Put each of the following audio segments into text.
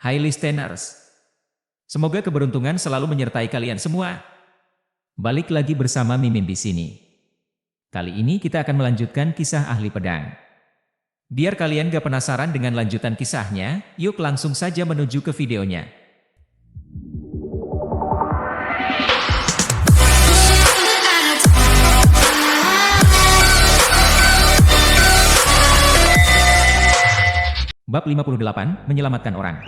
Hai listeners, semoga keberuntungan selalu menyertai kalian semua. Balik lagi bersama Mimin di sini. Kali ini kita akan melanjutkan kisah ahli pedang. Biar kalian gak penasaran dengan lanjutan kisahnya, yuk langsung saja menuju ke videonya. Bab 58, menyelamatkan orang.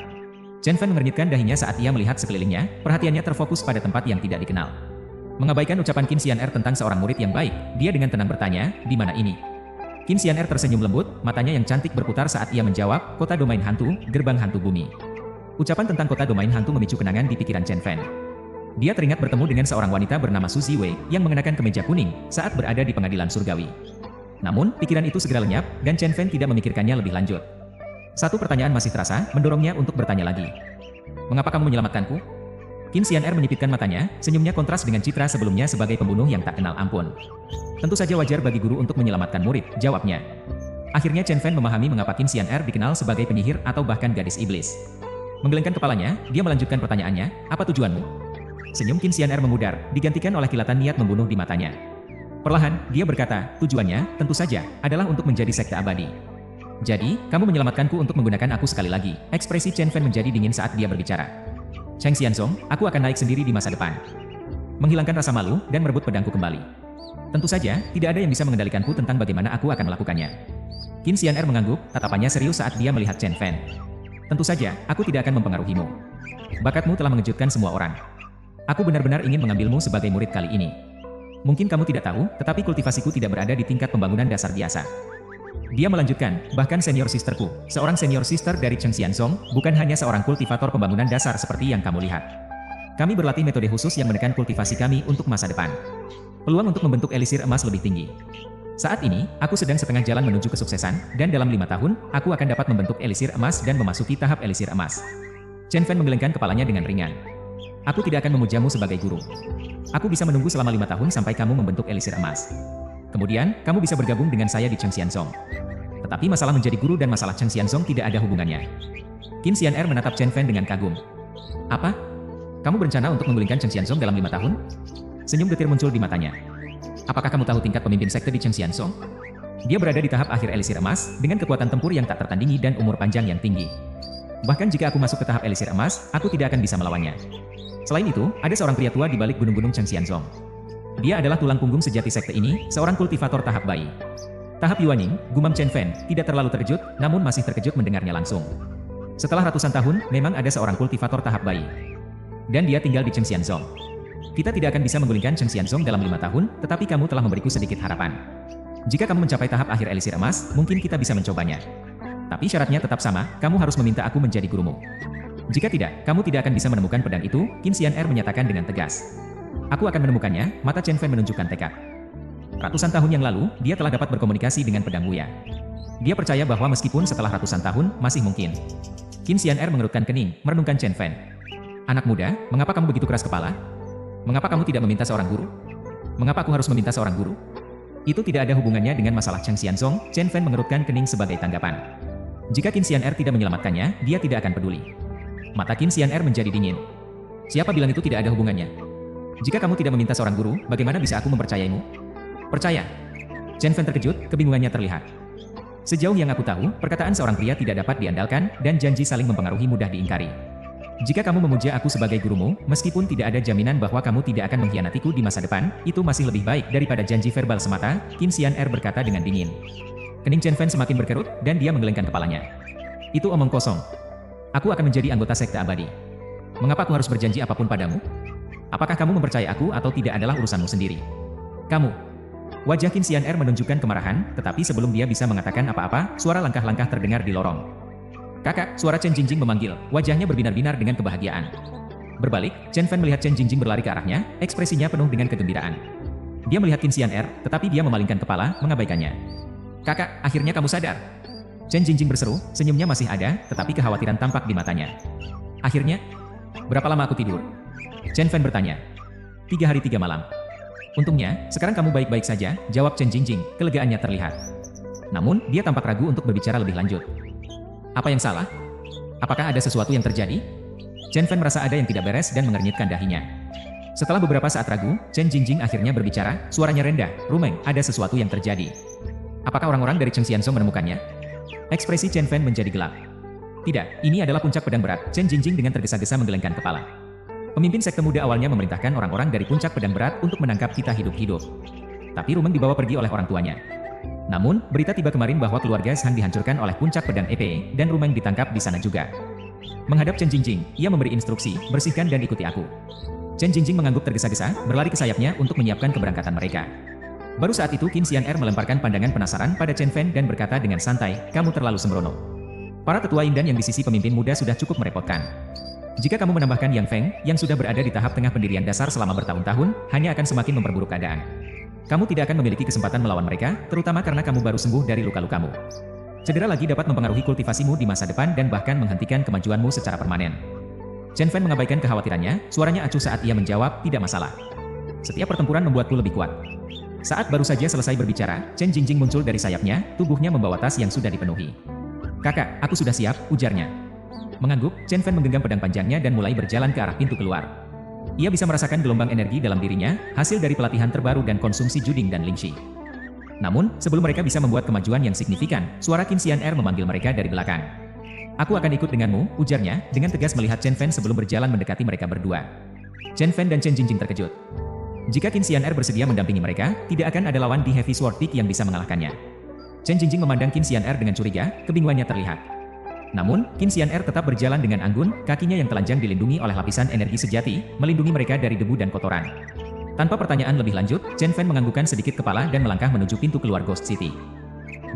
Chen Fan mengernyitkan dahinya saat ia melihat sekelilingnya, perhatiannya terfokus pada tempat yang tidak dikenal. Mengabaikan ucapan Qin Xian'er tentang seorang murid yang baik, dia dengan tenang bertanya, di mana ini? Qin Xian'er tersenyum lembut, matanya yang cantik berputar saat ia menjawab, kota domain hantu, gerbang hantu bumi. Ucapan tentang kota domain hantu memicu kenangan di pikiran Chen Fan. Dia teringat bertemu dengan seorang wanita bernama Su Ziwei yang mengenakan kemeja kuning saat berada di pengadilan surgawi. Namun, pikiran itu segera lenyap, dan Chen Fan tidak memikirkannya lebih lanjut. Satu pertanyaan masih terasa, mendorongnya untuk bertanya lagi. Mengapa kamu menyelamatkanku? Qin Xian'er menyipitkan matanya, senyumnya kontras dengan citra sebelumnya sebagai pembunuh yang tak kenal ampun. Tentu saja wajar bagi guru untuk menyelamatkan murid, jawabnya. Akhirnya Chen Fan memahami mengapa Qin Xian'er dikenal sebagai penyihir atau bahkan gadis iblis. Menggelengkan kepalanya, dia melanjutkan pertanyaannya, apa tujuanmu? Senyum Qin Xian'er memudar, digantikan oleh kilatan niat membunuh di matanya. Perlahan, dia berkata, tujuannya, tentu saja, adalah untuk menjadi sekte abadi. Jadi, kamu menyelamatkanku untuk menggunakan aku sekali lagi. Ekspresi Chen Fan menjadi dingin saat dia berbicara. Cheng Xianzong, aku akan naik sendiri di masa depan. Menghilangkan rasa malu dan merebut pedangku kembali. Tentu saja, tidak ada yang bisa mengendalikanku tentang bagaimana aku akan melakukannya. Qin Xian'er mengangguk, tatapannya serius saat dia melihat Chen Fan. Tentu saja, aku tidak akan mempengaruhimu. Bakatmu telah mengejutkan semua orang. Aku benar-benar ingin mengambilmu sebagai murid kali ini. Mungkin kamu tidak tahu, tetapi kultivasiku tidak berada di tingkat pembangunan dasar biasa. Dia melanjutkan, bahkan senior sisterku, seorang senior sister dari Cheng Xianzong, bukan hanya seorang kultivator pembangunan dasar seperti yang kamu lihat. Kami berlatih metode khusus yang menekan kultivasi kami untuk masa depan. Peluang untuk membentuk elisir emas lebih tinggi. Saat ini, aku sedang setengah jalan menuju kesuksesan, dan dalam 5 tahun, aku akan dapat membentuk elisir emas dan memasuki tahap elisir emas. Chen Fan menggelengkan kepalanya dengan ringan. Aku tidak akan memujamu sebagai guru. Aku bisa menunggu selama 5 tahun sampai kamu membentuk elisir emas. Kemudian, kamu bisa bergabung dengan saya di Cheng Xianzong. Tetapi masalah menjadi guru dan masalah Cheng Xianzong tidak ada hubungannya. Qin Xian'er menatap Chen Fan dengan kagum. Apa? Kamu berencana untuk menggulingkan Cheng Xianzong dalam 5 tahun? Senyum getir muncul di matanya. Apakah kamu tahu tingkat pemimpin sekte di Cheng Xianzong? Dia berada di tahap akhir elisir emas, dengan kekuatan tempur yang tak tertandingi dan umur panjang yang tinggi. Bahkan jika aku masuk ke tahap elisir emas, aku tidak akan bisa melawannya. Selain itu, ada seorang pria tua di balik gunung-gunung Cheng Xianzong. Dia adalah tulang punggung sejati sekte ini, seorang kultivator tahap bayi. Tahap Yuaning, gumam Chen Fan, tidak terlalu terkejut, namun masih terkejut mendengarnya langsung. Setelah ratusan tahun, memang ada seorang kultivator tahap bayi. Dan dia tinggal di Cheng Xianzong. Kita tidak akan bisa menggulingkan Cheng Xianzong dalam 5 tahun, tetapi kamu telah memberiku sedikit harapan. Jika kamu mencapai tahap akhir elisir emas, mungkin kita bisa mencobanya. Tapi syaratnya tetap sama, kamu harus meminta aku menjadi gurumu. Jika tidak, kamu tidak akan bisa menemukan pedang itu, Qin Xian'er menyatakan dengan tegas. Aku akan menemukannya, mata Chen Fan menunjukkan tekad. Ratusan tahun yang lalu, dia telah dapat berkomunikasi dengan pedang Wuya. Dia percaya bahwa meskipun setelah ratusan tahun, masih mungkin. Qin Xian'er mengerutkan kening, merenungkan Chen Fan. Anak muda, mengapa kamu begitu keras kepala? Mengapa kamu tidak meminta seorang guru? Mengapa aku harus meminta seorang guru? Itu tidak ada hubungannya dengan masalah Cheng Xianzong, Chen Fan mengerutkan kening sebagai tanggapan. Jika Qin Xian'er tidak menyelamatkannya, dia tidak akan peduli. Mata Qin Xian'er menjadi dingin. Siapa bilang itu tidak ada hubungannya? Jika kamu tidak meminta seorang guru, bagaimana bisa aku mempercayaimu? Percaya. Chen Fan terkejut, kebingungannya terlihat. Sejauh yang aku tahu, perkataan seorang pria tidak dapat diandalkan, dan janji saling mempengaruhi mudah diingkari. Jika kamu memuja aku sebagai gurumu, meskipun tidak ada jaminan bahwa kamu tidak akan mengkhianatiku di masa depan, itu masih lebih baik daripada janji verbal semata, Qin Xian'er berkata dengan dingin. Kening Chen Fan semakin berkerut, dan dia menggelengkan kepalanya. Itu omong kosong. Aku akan menjadi anggota sekte abadi. Mengapa aku harus berjanji apapun padamu? Apakah kamu mempercayai aku atau tidak adalah urusanmu sendiri? Kamu. Wajah Qin Xian'er menunjukkan kemarahan, tetapi sebelum dia bisa mengatakan apa-apa, suara langkah-langkah terdengar di lorong. Kakak, suara Chen Jingjing memanggil, wajahnya berbinar-binar dengan kebahagiaan. Berbalik, Chen Fan melihat Chen Jingjing berlari ke arahnya, ekspresinya penuh dengan kegembiraan. Dia melihat Qin Xian'er, tetapi dia memalingkan kepala, mengabaikannya. Kakak, akhirnya kamu sadar. Chen Jingjing berseru, senyumnya masih ada, tetapi kekhawatiran tampak di matanya. Akhirnya? Berapa lama aku tidur? Chen Fan bertanya. 3 hari 3 malam. Untungnya, sekarang kamu baik-baik saja, jawab Chen Jingjing, kelegaannya terlihat. Namun, dia tampak ragu untuk berbicara lebih lanjut. Apa yang salah? Apakah ada sesuatu yang terjadi? Chen Fan merasa ada yang tidak beres dan mengernyitkan dahinya. Setelah beberapa saat ragu, Chen Jingjing akhirnya berbicara, suaranya rendah, "Rumeng, ada sesuatu yang terjadi. Apakah orang-orang dari Cheng Xianzhou menemukannya?" Ekspresi Chen Fan menjadi gelap. "Tidak, ini adalah puncak pedang berat." Chen Jingjing dengan tergesa-gesa menggelengkan kepala. Pemimpin sekte muda awalnya memerintahkan orang-orang dari puncak pedang berat untuk menangkap kita hidup-hidup. Tapi Rumeng dibawa pergi oleh orang tuanya. Namun, berita tiba kemarin bahwa keluarga Shang dihancurkan oleh puncak pedang EPE, dan Rumeng ditangkap di sana juga. Menghadap Chen Jingjing, ia memberi instruksi, "Bersihkan dan ikuti aku." Chen Jingjing mengangguk tergesa-gesa, berlari ke sayapnya untuk menyiapkan keberangkatan mereka. Baru saat itu Qin Xian'er melemparkan pandangan penasaran pada Chen Fan dan berkata dengan santai, "Kamu terlalu sembrono. Para tetua Indan yang di sisi pemimpin muda sudah cukup merepotkan. Jika kamu menambahkan Yang Feng, yang sudah berada di tahap tengah pendirian dasar selama bertahun-tahun, hanya akan semakin memperburuk keadaan. Kamu tidak akan memiliki kesempatan melawan mereka, terutama karena kamu baru sembuh dari luka-lukamu. Cedera lagi dapat mempengaruhi kultivasimu di masa depan dan bahkan menghentikan kemajuanmu secara permanen." Chen Fan mengabaikan kekhawatirannya, suaranya acuh saat ia menjawab, "Tidak masalah. Setiap pertempuran membuatku lebih kuat." Saat baru saja selesai berbicara, Chen Jingjing muncul dari sayapnya, tubuhnya membawa tas yang sudah dipenuhi. "Kakak, aku sudah siap," ujarnya. Mengangguk, Chen Fan menggenggam pedang panjangnya dan mulai berjalan ke arah pintu keluar. Ia bisa merasakan gelombang energi dalam dirinya, hasil dari pelatihan terbaru dan konsumsi Juding dan Lingxi. Namun, sebelum mereka bisa membuat kemajuan yang signifikan, suara Qin Xian'er memanggil mereka dari belakang. "Aku akan ikut denganmu," ujarnya, dengan tegas melihat Chen Fan sebelum berjalan mendekati mereka berdua. Chen Fan dan Chen Jingjing terkejut. Jika Qin Xian'er bersedia mendampingi mereka, tidak akan ada lawan di Heavy Sword Peak yang bisa mengalahkannya. Chen Jingjing memandang Qin Xian'er dengan curiga, kebingungannya terlihat. Namun, Qin Xian'er tetap berjalan dengan anggun, kakinya yang telanjang dilindungi oleh lapisan energi sejati, melindungi mereka dari debu dan kotoran. Tanpa pertanyaan lebih lanjut, Chen Fan menganggukkan sedikit kepala dan melangkah menuju pintu keluar Ghost City.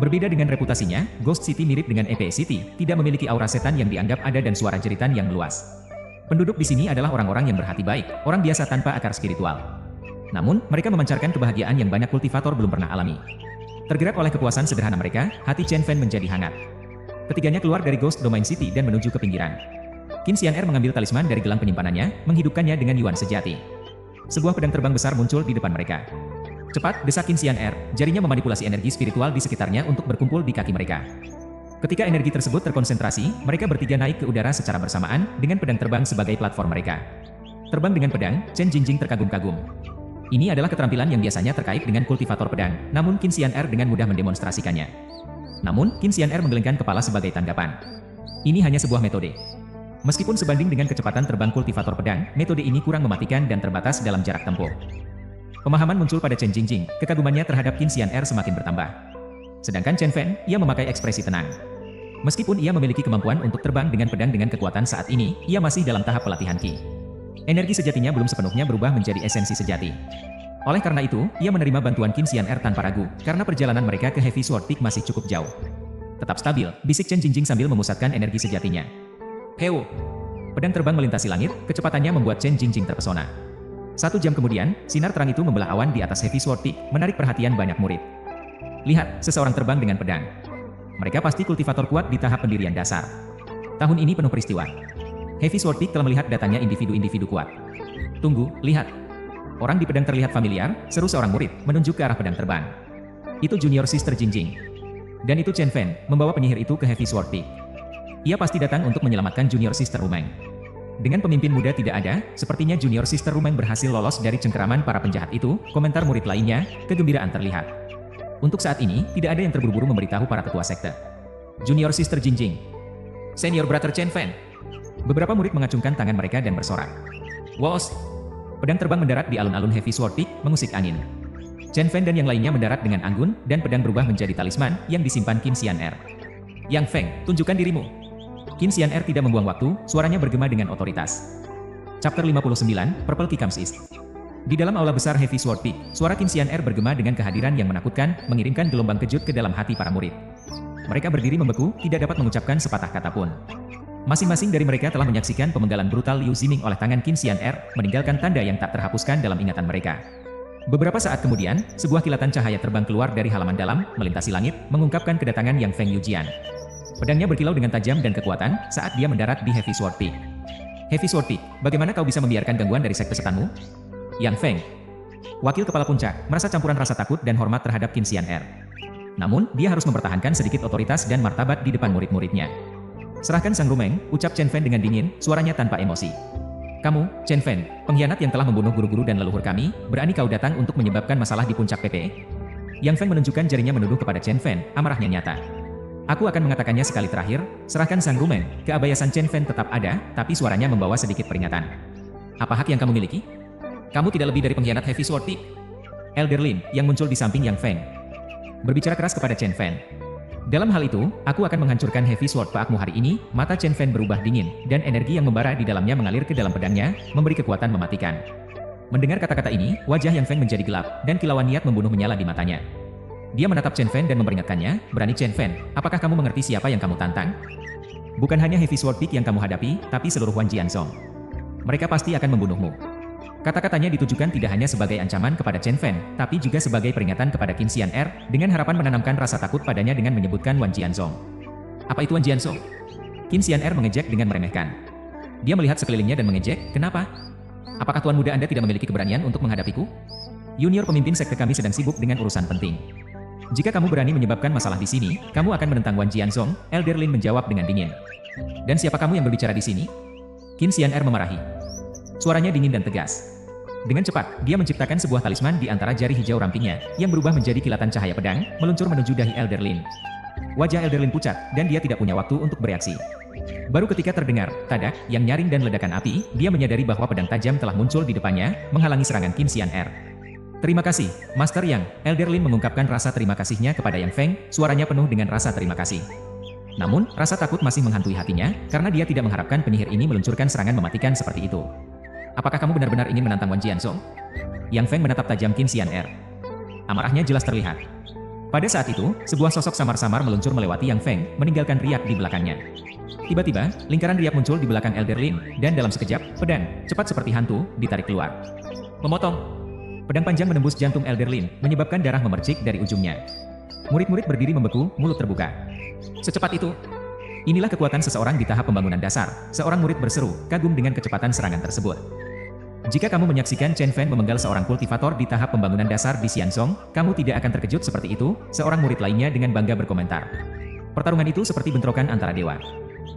Berbeda dengan reputasinya, Ghost City mirip dengan EPE City, tidak memiliki aura setan yang dianggap ada dan suara jeritan yang meluas. Penduduk di sini adalah orang-orang yang berhati baik, orang biasa tanpa akar spiritual. Namun, mereka memancarkan kebahagiaan yang banyak kultivator belum pernah alami. Tergerak oleh kepuasan sederhana mereka, hati Chen Fan menjadi hangat. Ketiganya keluar dari Ghost Domain City dan menuju ke pinggiran. Qin Xian'er mengambil talisman dari gelang penyimpanannya, menghidupkannya dengan yuan sejati. Sebuah pedang terbang besar muncul di depan mereka. "Cepat," desak Qin Xian'er, jarinya memanipulasi energi spiritual di sekitarnya untuk berkumpul di kaki mereka. Ketika energi tersebut terkonsentrasi, mereka bertiga naik ke udara secara bersamaan, dengan pedang terbang sebagai platform mereka. Terbang dengan pedang, Chen Jingjing terkagum-kagum. Ini adalah keterampilan yang biasanya terkait dengan kultivator pedang, namun Qin Xian'er dengan mudah mendemonstrasikannya. Namun, Qin Xian'er menggelengkan kepala sebagai tanggapan. Ini hanya sebuah metode. Meskipun sebanding dengan kecepatan terbang kultivator pedang, metode ini kurang mematikan dan terbatas dalam jarak tempuh. Pemahaman muncul pada Chen Jingjing, kekagumannya terhadap Qin Xian'er semakin bertambah. Sedangkan Chen Fan, ia memakai ekspresi tenang. Meskipun ia memiliki kemampuan untuk terbang dengan pedang dengan kekuatan saat ini, ia masih dalam tahap pelatihan Qi. Energi sejatinya belum sepenuhnya berubah menjadi esensi sejati. Oleh karena itu, ia menerima bantuan Qin Xian'er tanpa ragu, karena perjalanan mereka ke Heavy Sword Peak masih cukup jauh. "Tetap stabil," bisik Chen Jingjing sambil memusatkan energi sejatinya. "Heu!" Pedang terbang melintasi langit, kecepatannya membuat Chen Jingjing terpesona. 1 jam kemudian, sinar terang itu membelah awan di atas Heavy Sword Peak, menarik perhatian banyak murid. "Lihat, seseorang terbang dengan pedang. Mereka pasti kultivator kuat di tahap pendirian dasar. Tahun ini penuh peristiwa. Heavy Sword Peak telah melihat datangnya individu-individu kuat. Tunggu, lihat. Orang di pedang terlihat familiar," seru seorang murid, menunjuk ke arah pedang terbang. "Itu Junior Sister Jingjing. Dan itu Chen Fan, membawa penyihir itu ke Heavy Sword Peak. Ia pasti datang untuk menyelamatkan Junior Sister Rumeng." Dengan pemimpin muda tidak ada, sepertinya Junior Sister Rumeng berhasil lolos dari cengkeraman para penjahat itu, komentar murid lainnya, kegembiraan terlihat. Untuk saat ini, tidak ada yang terburu-buru memberitahu para ketua sekte. "Junior Sister Jingjing. Senior Brother Chen Fan." Beberapa murid mengacungkan tangan mereka dan bersorak. "Wos!" Pedang terbang mendarat di alun-alun Heavy Sword Peak, mengusik angin. Chen Fan dan yang lainnya mendarat dengan anggun, dan pedang berubah menjadi talisman, yang disimpan Qin Xian'er. "Yang Feng, tunjukkan dirimu." Qin Xian'er tidak membuang waktu, suaranya bergema dengan otoritas. Chapter 59, Purple Key Comes East. Di dalam aula besar Heavy Sword Peak, suara Qin Xian'er bergema dengan kehadiran yang menakutkan, mengirimkan gelombang kejut ke dalam hati para murid. Mereka berdiri membeku, tidak dapat mengucapkan sepatah kata pun. Masing-masing dari mereka telah menyaksikan pemenggalan brutal Liu Ziming oleh tangan Qin Xian'er, meninggalkan tanda yang tak terhapuskan dalam ingatan mereka. Beberapa saat kemudian, sebuah kilatan cahaya terbang keluar dari halaman dalam, melintasi langit, mengungkapkan kedatangan Yang Feng Yujian. Pedangnya berkilau dengan tajam dan kekuatan saat dia mendarat di Heavy Sword Peak. "Heavy Sword Peak, bagaimana kau bisa membiarkan gangguan dari sekte setanmu?" Yang Feng, wakil kepala puncak, merasa campuran rasa takut dan hormat terhadap Qin Xian'er. Namun, dia harus mempertahankan sedikit otoritas dan martabat di depan murid-muridnya. Serahkan Sang Rumeng, ucap Chen Fan dengan dingin, suaranya tanpa emosi. Kamu, Chen Fan, pengkhianat yang telah membunuh guru-guru dan leluhur kami, berani kau datang untuk menyebabkan masalah di puncak PPE? Yang Feng menunjukkan jarinya menuduh kepada Chen Fan, amarahnya nyata. Aku akan mengatakannya sekali terakhir, serahkan Sang Rumeng, keabayasan Chen Fan tetap ada, tapi suaranya membawa sedikit peringatan. Apa hak yang kamu miliki? Kamu tidak lebih dari pengkhianat Heavy Sword Peak. Elder Lin, yang muncul di samping Yang Feng, berbicara keras kepada Chen Fan. Dalam hal itu, aku akan menghancurkan Heavy Sword Peakmu hari ini. Mata Chen Fan berubah dingin, dan energi yang membara di dalamnya mengalir ke dalam pedangnya, memberi kekuatan mematikan. Mendengar kata-kata ini, wajah Yang Feng menjadi gelap, dan kilauan niat membunuh menyala di matanya. Dia menatap Chen Fan dan memperingatkannya, berani Chen Fan, apakah kamu mengerti siapa yang kamu tantang? Bukan hanya Heavy Sword Peak yang kamu hadapi, tapi seluruh Wan Jianzhong. Mereka pasti akan membunuhmu. Kata-katanya ditujukan tidak hanya sebagai ancaman kepada Chen Fan, tapi juga sebagai peringatan kepada Qin Xian'er, dengan harapan menanamkan rasa takut padanya dengan menyebutkan Wan Jianzhong. Apa itu Wan Jianzhong? Qin Xian'er mengejek dengan meremehkan. Dia melihat sekelilingnya dan mengejek, kenapa? Apakah tuan muda Anda tidak memiliki keberanian untuk menghadapiku? Junior pemimpin sekte kami sedang sibuk dengan urusan penting. Jika kamu berani menyebabkan masalah di sini, kamu akan menentang Wan Jianzhong, Elder Lin menjawab dengan dingin. Dan siapa kamu yang berbicara di sini? Qin Xian'er memarahi. Suaranya dingin dan tegas. Dengan cepat, dia menciptakan sebuah talisman di antara jari hijau rampingnya, yang berubah menjadi kilatan cahaya pedang, meluncur menuju dahi Elder Lin. Wajah Elder Lin pucat, dan dia tidak punya waktu untuk bereaksi. Baru ketika terdengar tadak yang nyaring dan ledakan api, dia menyadari bahwa pedang tajam telah muncul di depannya, menghalangi serangan Qin Xian'er. Terima kasih, Master Yang. Elder Lin mengungkapkan rasa terima kasihnya kepada Yang Feng, suaranya penuh dengan rasa terima kasih. Namun, rasa takut masih menghantui hatinya, karena dia tidak mengharapkan penyihir ini meluncurkan serangan mematikan seperti itu. Apakah kamu benar-benar ingin menantang Wan Jianzhong? Yang Feng menatap tajam Qin Xian'er. Amarahnya jelas terlihat. Pada saat itu, sebuah sosok samar-samar meluncur melewati Yang Feng, meninggalkan riak di belakangnya. Tiba-tiba, lingkaran riak muncul di belakang Elder Lin, dan dalam sekejap, pedang, cepat seperti hantu, ditarik keluar. Memotong. Pedang panjang menembus jantung Elder Lin, menyebabkan darah memercik dari ujungnya. Murid-murid berdiri membeku, mulut terbuka. Secepat itu. Inilah kekuatan seseorang di tahap pembangunan dasar. Seorang murid berseru, kagum dengan kecepatan serangan tersebut. Jika kamu menyaksikan Chen Fan memenggal seorang kultivator di tahap pembangunan dasar di Xianzhong, kamu tidak akan terkejut seperti itu, seorang murid lainnya dengan bangga berkomentar. Pertarungan itu seperti bentrokan antara dewa.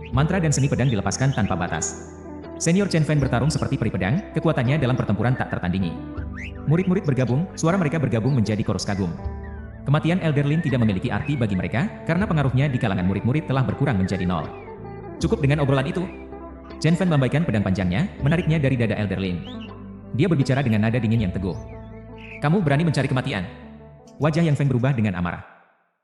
Mantra dan seni pedang dilepaskan tanpa batas. Senior Chen Fan bertarung seperti peri pedang, kekuatannya dalam pertempuran tak tertandingi. Murid-murid bergabung, suara mereka bergabung menjadi chorus kagum. Kematian Elder Lin tidak memiliki arti bagi mereka, karena pengaruhnya di kalangan murid-murid telah berkurang menjadi nol. Cukup dengan obrolan itu. Chen Fan melambaikan pedang panjangnya, menariknya dari dada Elder Lin. Dia berbicara dengan nada dingin yang teguh. Kamu berani mencari kematian? Wajah Yang Feng berubah dengan amarah.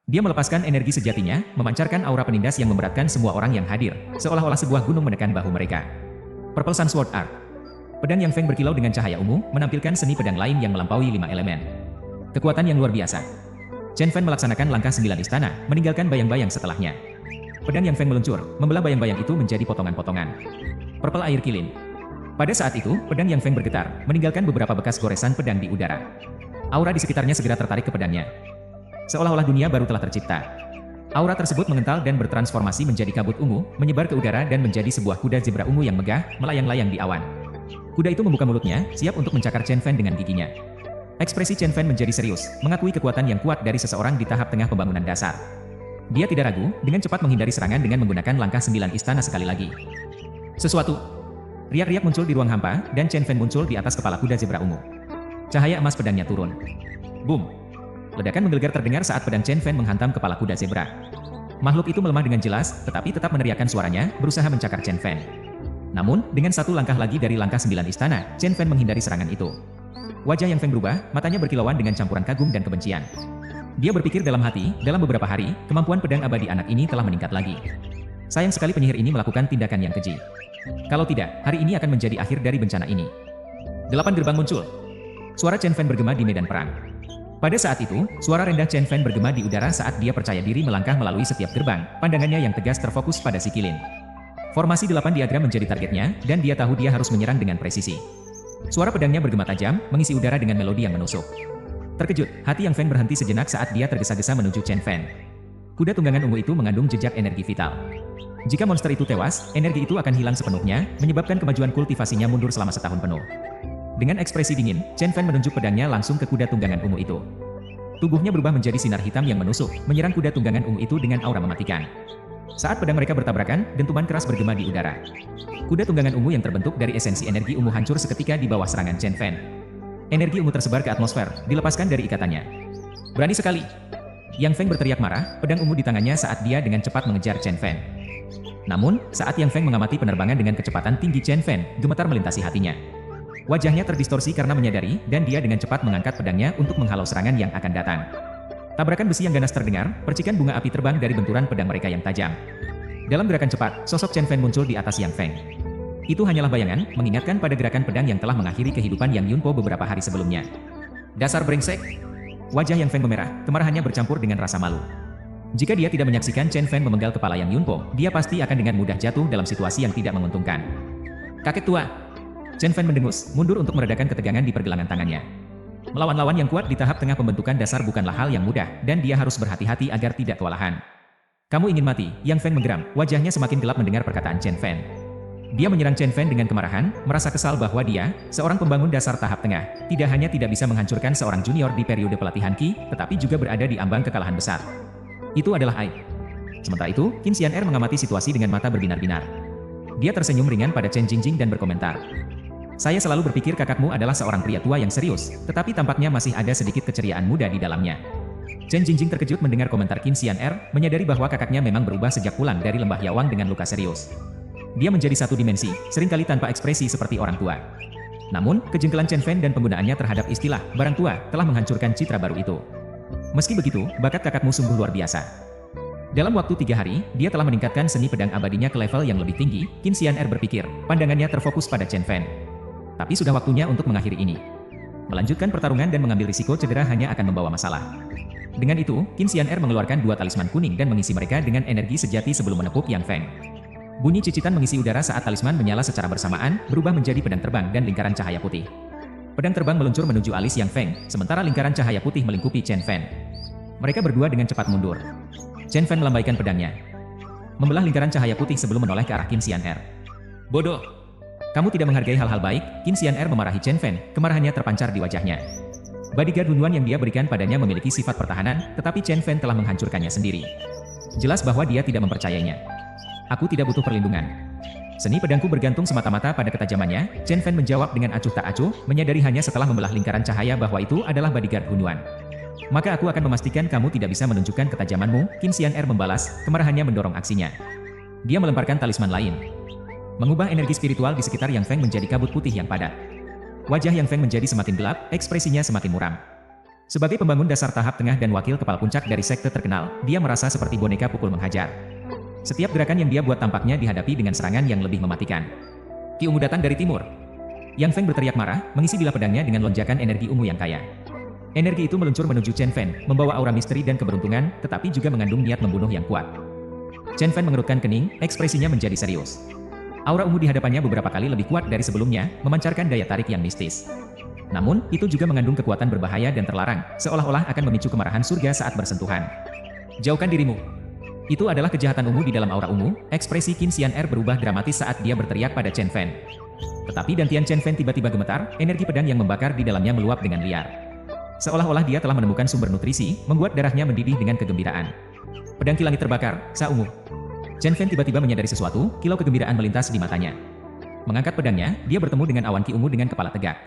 Dia melepaskan energi sejatinya, memancarkan aura penindas yang memberatkan semua orang yang hadir, seolah-olah sebuah gunung menekan bahu mereka. Purple Sun Sword Art. Pedang Yang Feng berkilau dengan cahaya ungu, menampilkan seni pedang lain yang melampaui 5 elemen. Kekuatan yang luar biasa. Chen Fan melaksanakan langkah 9 istana, meninggalkan bayang-bayang setelahnya. Pedang Yang Feng meluncur, membelah bayang-bayang itu menjadi potongan-potongan. Purple Air Kilin. Pada saat itu, pedang Yang Feng bergetar, meninggalkan beberapa bekas goresan pedang di udara. Aura di sekitarnya segera tertarik ke pedangnya. Seolah-olah dunia baru telah tercipta. Aura tersebut mengental dan bertransformasi menjadi kabut ungu, menyebar ke udara dan menjadi sebuah kuda zebra ungu yang megah, melayang-layang di awan. Kuda itu membuka mulutnya, siap untuk mencakar Chen Fan dengan giginya. Ekspresi Chen Fan menjadi serius, mengakui kekuatan yang kuat dari seseorang di tahap tengah pembangunan dasar. Dia tidak ragu, dengan cepat menghindari serangan dengan menggunakan langkah 9 istana sekali lagi. Sesuatu. Riak-riak muncul di ruang hampa, dan Chen Fan muncul di atas kepala kuda zebra ungu. Cahaya emas pedangnya turun. Boom. Ledakan menggelegar terdengar saat pedang Chen Fan menghantam kepala kuda zebra. Makhluk itu melemah dengan jelas, tetapi tetap meneriakkan suaranya, berusaha mencakar Chen Fan. Namun, dengan satu langkah lagi dari langkah 9 istana, Chen Fan menghindari serangan itu. Wajah Yang Feng berubah, matanya berkilauan dengan campuran kagum dan kebencian. Dia berpikir dalam hati, dalam beberapa hari, kemampuan pedang abadi anak ini telah meningkat lagi. Sayang sekali penyihir ini melakukan tindakan yang keji. Kalau tidak, hari ini akan menjadi akhir dari bencana ini. 8 gerbang muncul. Suara Chen Fan bergema di medan perang. Pada saat itu, suara rendah Chen Fan bergema di udara saat dia percaya diri melangkah melalui setiap gerbang, pandangannya yang tegas terfokus pada si Kilin. Formasi 8 diagram menjadi targetnya, dan dia tahu dia harus menyerang dengan presisi. Suara pedangnya bergema tajam, mengisi udara dengan melodi yang menusuk. Terkejut, hati Yang Feng berhenti sejenak saat dia tergesa-gesa menuju Chen Fan. Kuda tunggangan ungu itu mengandung jejak energi vital. Jika monster itu tewas, energi itu akan hilang sepenuhnya, menyebabkan kemajuan kultivasinya mundur selama setahun penuh. Dengan ekspresi dingin, Chen Fan menunjuk pedangnya langsung ke kuda tunggangan ungu itu. Tubuhnya berubah menjadi sinar hitam yang menusuk, menyerang kuda tunggangan ungu itu dengan aura mematikan. Saat pedang mereka bertabrakan, dentuman keras bergema di udara. Kuda tunggangan ungu yang terbentuk dari esensi energi ungu hancur seketika di bawah serangan Chen Fan. Energi ungu tersebar ke atmosfer, dilepaskan dari ikatannya. Berani sekali! Yang Feng berteriak marah, pedang ungu di tangannya saat dia dengan cepat mengejar Chen Fan. Namun, saat Yang Feng mengamati penerbangan dengan kecepatan tinggi Chen Fan, gemetar melintasi hatinya. Wajahnya terdistorsi karena menyadari, dan dia dengan cepat mengangkat pedangnya untuk menghalau serangan yang akan datang. Tabrakan besi yang ganas terdengar, percikan bunga api terbang dari benturan pedang mereka yang tajam. Dalam gerakan cepat, sosok Chen Fan muncul di atas Yang Feng. Itu hanyalah bayangan, mengingatkan pada gerakan pedang yang telah mengakhiri kehidupan Yang Yunpo beberapa hari sebelumnya. Dasar brengsek! Wajah Yang Feng memerah, kemarahannya bercampur dengan rasa malu. Jika dia tidak menyaksikan Chen Fan memenggal kepala Yang Yunpo, dia pasti akan dengan mudah jatuh dalam situasi yang tidak menguntungkan. Kakek tua! Chen Fan mendengus, mundur untuk meredakan ketegangan di pergelangan tangannya. Melawan lawan yang kuat di tahap tengah pembentukan dasar bukanlah hal yang mudah, dan dia harus berhati-hati agar tidak kewalahan. Kamu ingin mati? Yang Feng menggeram, wajahnya semakin gelap mendengar perkataan Chen Fan. Dia menyerang Chen Fan dengan kemarahan, merasa kesal bahwa dia, seorang pembangun dasar tahap tengah, tidak hanya tidak bisa menghancurkan seorang junior di periode pelatihan Qi, tetapi juga berada di ambang kekalahan besar. Itu adalah aib. Sementara itu, Qin Xian'er mengamati situasi dengan mata berbinar-binar. Dia tersenyum ringan pada Chen Jingjing dan berkomentar. Saya selalu berpikir kakakmu adalah seorang pria tua yang serius, tetapi tampaknya masih ada sedikit keceriaan muda di dalamnya. Chen Jingjing terkejut mendengar komentar Qin Xian'er, menyadari bahwa kakaknya memang berubah sejak pulang dari lembah Yawang dengan luka serius. Dia menjadi satu dimensi, seringkali tanpa ekspresi seperti orang tua. Namun, kejengkelan Chen Fan dan penggunaannya terhadap istilah barang tua telah menghancurkan citra baru itu. Meski begitu, bakat kakakmu sungguh luar biasa. Dalam waktu 3 hari, dia telah meningkatkan seni pedang abadinya ke level yang lebih tinggi. Qin Xian'er berpikir, pandangannya terfokus pada Chen Fan. Tapi sudah waktunya untuk mengakhiri ini. Melanjutkan pertarungan dan mengambil risiko cedera hanya akan membawa masalah. Dengan itu, Qin Xian'er mengeluarkan 2 talisman kuning dan mengisi mereka dengan energi sejati sebelum menepuk Yang Feng. Bunyi cicitan mengisi udara saat talisman menyala secara bersamaan, berubah menjadi pedang terbang dan lingkaran cahaya putih. Pedang terbang meluncur menuju alis Yang Feng, sementara lingkaran cahaya putih melingkupi Chen Fan. Mereka berdua dengan cepat mundur. Chen Fan melambaikan pedangnya, membelah lingkaran cahaya putih sebelum menoleh ke arah Qin Xian'er. Bodoh! Kamu tidak menghargai hal-hal baik, Qin Xian'er memarahi Chen Fan, kemarahannya terpancar di wajahnya. Bodyguard Hunyuan yang dia berikan padanya memiliki sifat pertahanan, tetapi Chen Fan telah menghancurkannya sendiri. Jelas bahwa dia tidak mempercayainya. Aku tidak butuh perlindungan. Seni pedangku bergantung semata-mata pada ketajamannya, Chen Fan menjawab dengan acuh tak acuh, menyadari hanya setelah membelah lingkaran cahaya bahwa itu adalah bodyguard Hunyuan. Maka aku akan memastikan kamu tidak bisa menunjukkan ketajamanmu, Qin Xian'er membalas, kemarahannya mendorong aksinya. Dia melemparkan talisman lain, mengubah energi spiritual di sekitar Yang Feng menjadi kabut putih yang padat. Wajah Yang Feng menjadi semakin gelap, ekspresinya semakin muram. Sebagai pembangun dasar tahap tengah dan wakil kepala puncak dari sekte terkenal, dia merasa seperti boneka pukul menghajar. Setiap gerakan yang dia buat tampaknya dihadapi dengan serangan yang lebih mematikan. Ki ungu datang dari timur. Yang Feng berteriak marah, mengisi bilah pedangnya dengan lonjakan energi ungu yang kaya. Energi itu meluncur menuju Chen Fan, membawa aura misteri dan keberuntungan, tetapi juga mengandung niat membunuh yang kuat. Chen Fan mengerutkan kening, ekspresinya menjadi serius. Aura ungu di hadapannya beberapa kali lebih kuat dari sebelumnya, memancarkan daya tarik yang mistis. Namun, itu juga mengandung kekuatan berbahaya dan terlarang, seolah-olah akan memicu kemarahan surga saat bersentuhan. Jauhkan dirimu. Itu adalah kejahatan ungu di dalam aura ungu. Ekspresi Qin Xian'er berubah dramatis saat dia berteriak pada Chen Fan. Tetapi dantian Chen Fan tiba-tiba gemetar, energi pedang yang membakar di dalamnya meluap dengan liar. Seolah-olah dia telah menemukan sumber nutrisi, membuat darahnya mendidih dengan kegembiraan. Pedang kilangi terbakar, sa ungu. Chen Fan tiba-tiba menyadari sesuatu, kilau kegembiraan melintas di matanya. Mengangkat pedangnya, dia bertemu dengan awan ki ungu dengan kepala tegak.